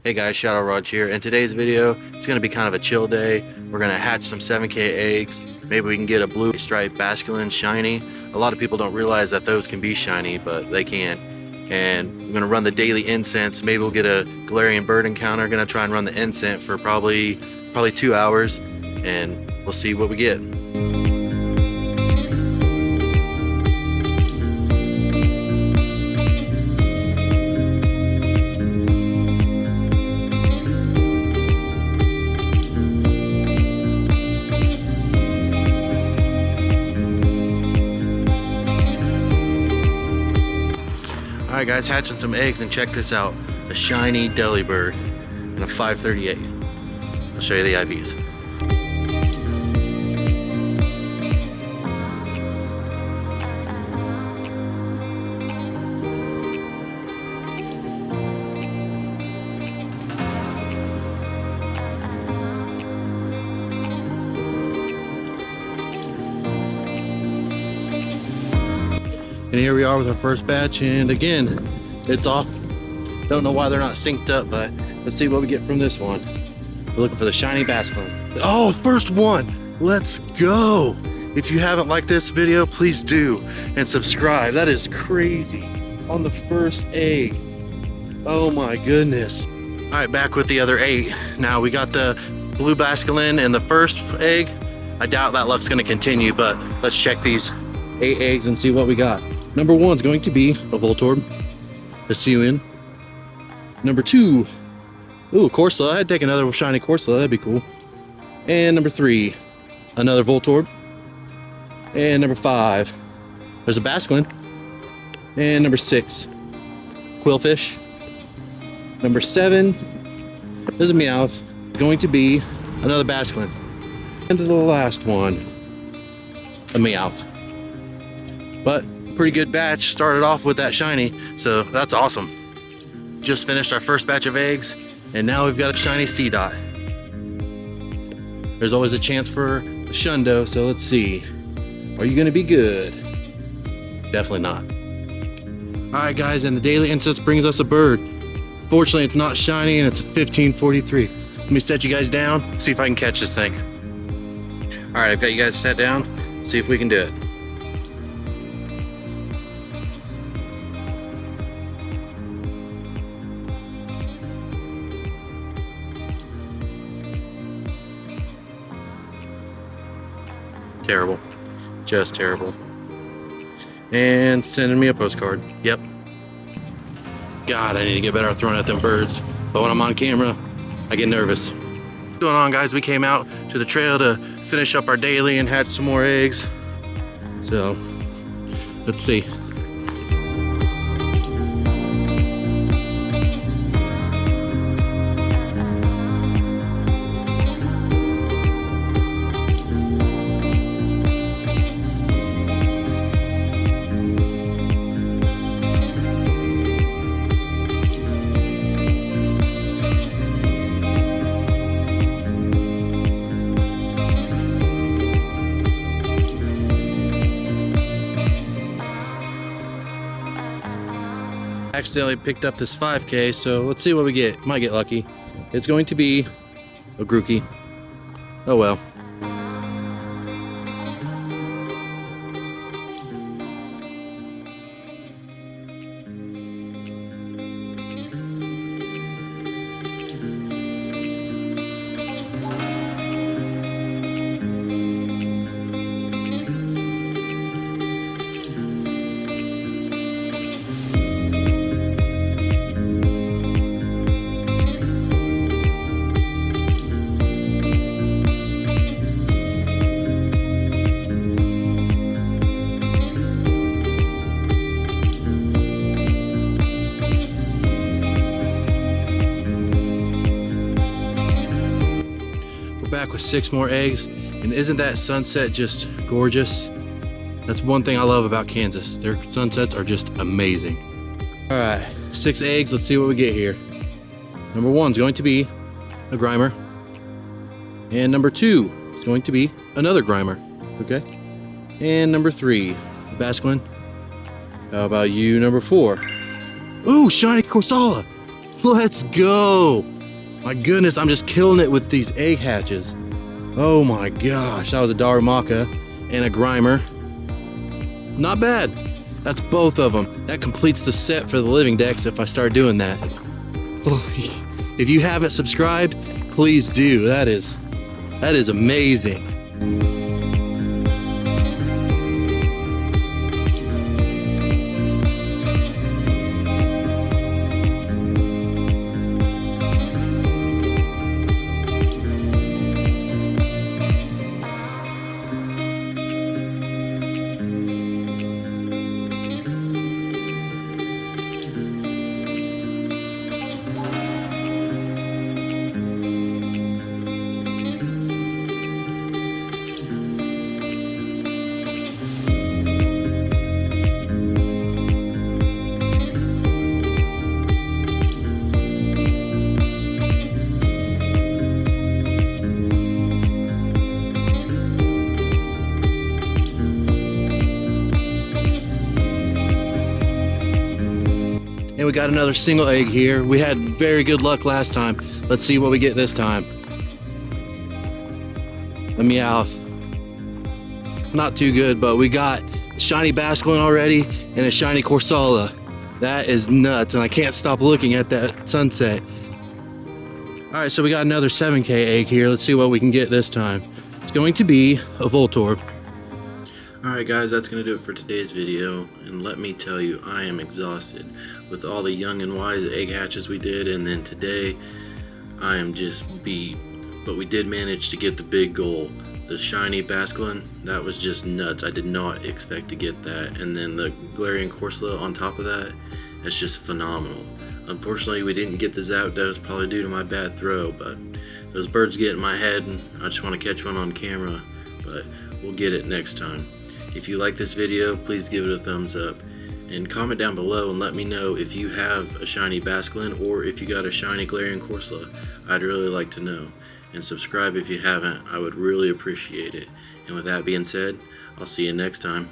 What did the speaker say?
Hey guys, Shadow Raj here. In today's video, it's going to be kind of a chill day. We're going to hatch some 7K eggs. Maybe we can get a blue striped basculin shiny. A lot of people don't realize that those can be shiny, but they can. And we're going to run the daily incense. Maybe we'll get a Galarian bird encounter. Going to try and run the incense for probably 2 hours, and we'll see what we get. Alright guys, hatching some eggs, and check this out. A shiny Delibird and a 538. I'll show you the IVs. And here we are with our first batch, and again, it's off. Don't know why they're not synced up, but let's see what we get from this one. We're looking for the shiny basculin. Oh, first one! Let's go! If you haven't liked this video, please do, and subscribe. That is crazy. On the first egg. Oh my goodness. All right, back with the other 8. Now we got the blue basculin and the first egg. I doubt that luck's gonna continue, but let's check these 8 eggs and see what we got. Number 1 is going to be a Voltorb, a Seawind. Number 2, ooh, Corsola. I'd take another shiny Corsola, that'd be cool. And number 3, another Voltorb. And number 5, there's a Basculin. And number 6, Quillfish. Number 7, this is a Meowth, going to be another Basculin. And the last one, a Meowth. But pretty good batch. Started off with that shiny, so that's awesome. Just finished our first batch of eggs, and now we've got a shiny Seedot. There's always a chance for a Shundo, so let's see. Are you gonna be good? Definitely not. All right guys, and the daily incense brings us a bird. Fortunately, it's not shiny, and it's a 1543. Let me set you guys down, see if I can catch this thing. All right, I've got you guys set down, see if we can do it. Terrible, just terrible. And sending me a postcard. Yep. God, I need to get better at throwing at them birds, but when I'm on camera I get nervous. What's going on, guys? We came out to the trail to finish up our daily and hatch some more eggs, so let's see. Accidentally picked up this 5K, so let's see what we get. Might get lucky. It's going to be a Grookey. Oh well. Back with 6 more eggs, and isn't that sunset just gorgeous? That's one thing I love about Kansas. Their sunsets are just amazing. All right, 6 eggs. Let's see what we get here. Number 1 is going to be a Grimer, and number 2 is going to be another Grimer. Okay, and number 3, Basculin. How about you, number 4? Ooh, shiny Corsola. Let's go. My goodness, I'm just killing it with these egg hatches. Oh my gosh, that was a Darumaka and a Grimer. Not bad. That's both of them. That completes the set for the living decks if I start doing that. If you haven't subscribed, please do. That is amazing. And we got another single egg here. We had very good luck last time. Let's see what we get this time. A Meowth. Not too good, but we got a shiny Basculin already and a shiny Corsala. That is nuts, and I can't stop looking at that sunset. All right, so we got another 7K egg here. Let's see what we can get this time. It's going to be a Voltorb. Alright guys, that's going to do it for today's video, and let me tell you, I am exhausted with all the young and wise egg hatches we did, and then today I am just beat. But we did manage to get the big goal, the shiny Basculin. That was just nuts. I did not expect to get that, and then the Galarian Corsola on top of that, it's just phenomenal. Unfortunately, we didn't get the Zapdos, probably due to my bad throw, but those birds get in my head and I just want to catch one on camera, but we'll get it next time. If you like this video, please give it a thumbs up and comment down below and let me know if you have a shiny Basculin or if you got a shiny Galarian Corsola. I'd really like to know. And subscribe if you haven't. I would really appreciate it. And with that being said, I'll see you next time.